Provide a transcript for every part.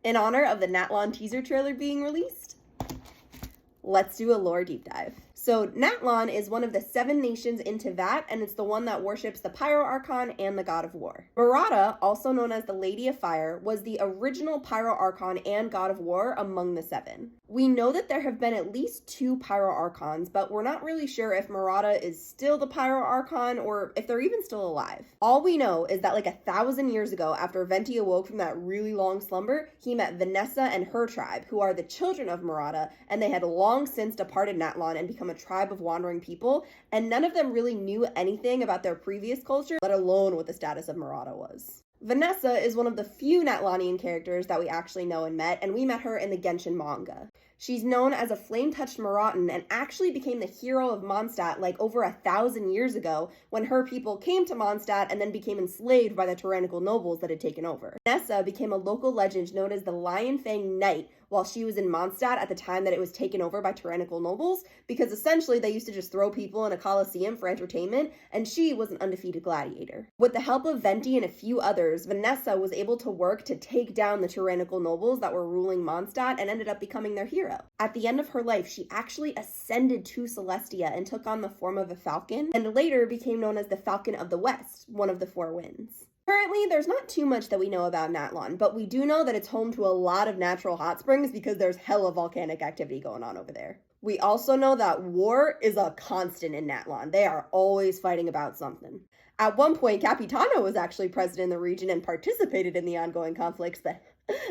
In honor of the Natlan teaser trailer being released, let's do a lore deep dive. So Natlan is one of the 7 nations in Teyvat, and it's the one that worships the Pyro Archon and the God of War. Murata, also known as the Lady of Fire, was the original Pyro Archon and God of War among the 7. We know that there have been at least 2 Pyro Archons, but we're not really sure if Murata is still the Pyro Archon or if they're even still alive. All we know is that like 1,000 years ago, after Venti awoke from that really long slumber, he met Vanessa and her tribe, who are the children of Murata, and they had long since departed Natlan and become a tribe of wandering people, and none of them really knew anything about their previous culture, let alone what the status of Murata was. Vanessa is one of the few Natlanian characters that we actually know and met, and we met her in the Genshin manga. She's known as a flame-touched Muratan and actually became the hero of Mondstadt like over 1,000 years ago when her people came to Mondstadt and then became enslaved by the tyrannical nobles that had taken over. Vanessa became a local legend known as the Lion Fang Knight while she was in Mondstadt at the time that it was taken over by tyrannical nobles, because essentially they used to just throw people in a coliseum for entertainment, and she was an undefeated gladiator. With the help of Venti and a few others, Vanessa was able to work to take down the tyrannical nobles that were ruling Mondstadt and ended up becoming their hero. At the end of her life, she actually ascended to Celestia and took on the form of a falcon, and later became known as the Falcon of the West, one of the 4 winds. Currently, there's not too much that we know about Natlan, but we do know that it's home to a lot of natural hot springs because there's hella volcanic activity going on over there. We also know that war is a constant in Natlan. They are always fighting about something. At one point, Capitano was actually present in the region and participated in the ongoing conflicts, but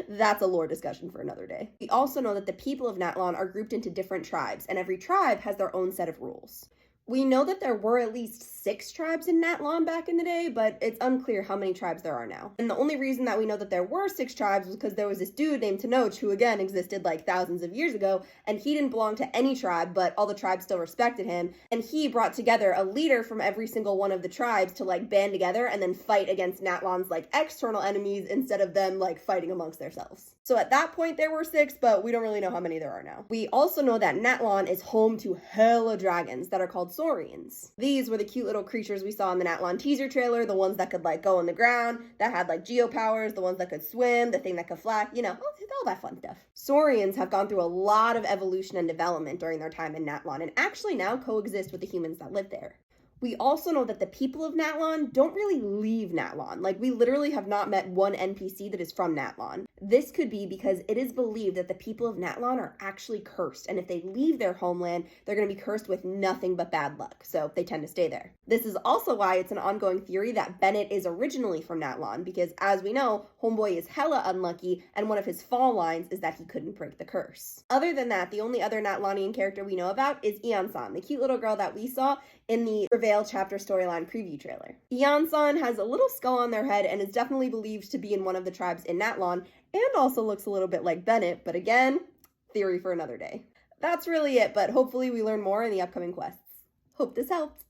that's a lore discussion for another day. We also know that the people of Natlan are grouped into different tribes, and every tribe has their own set of rules. We know that there were at least 6 tribes in Natlan back in the day, but it's unclear how many tribes there are now. And the only reason that we know that there were 6 tribes was because there was this dude named Tenoch who again existed like thousands of years ago, and he didn't belong to any tribe, but all the tribes still respected him, and he brought together a leader from every single one of the tribes to like band together and then fight against Natlan's like external enemies instead of them like fighting amongst themselves. So at that point there were 6, but we don't really know how many there are now. We also know that Natlan is home to hella dragons that are called Saurians. These were the cute little creatures we saw in the Natlan teaser trailer, the ones that could like go on the ground, that had like geo powers, the ones that could swim, the thing that could fly, you know, all that fun stuff. Saurians have gone through a lot of evolution and development during their time in Natlan and actually now coexist with the humans that live there. We also know that the people of Natlan don't really leave Natlan. Like, we literally have not met one NPC that is from Natlan. This could be because it is believed that the people of Natlan are actually cursed, and if they leave their homeland, they're going to be cursed with nothing but bad luck, so they tend to stay there. This is also why it's an ongoing theory that Bennett is originally from Natlan, because as we know, Homeboy is hella unlucky, and one of his fall lines is that he couldn't break the curse. Other than that, the only other Natlanian character we know about is Ian-san, the cute little girl that we saw in the Reveal chapter storyline preview trailer. Ian-san has a little skull on their head and is definitely believed to be in one of the tribes in Natlan, and also looks a little bit like Bennett, but again, theory for another day. That's really it, but hopefully we learn more in the upcoming quests. Hope this helped!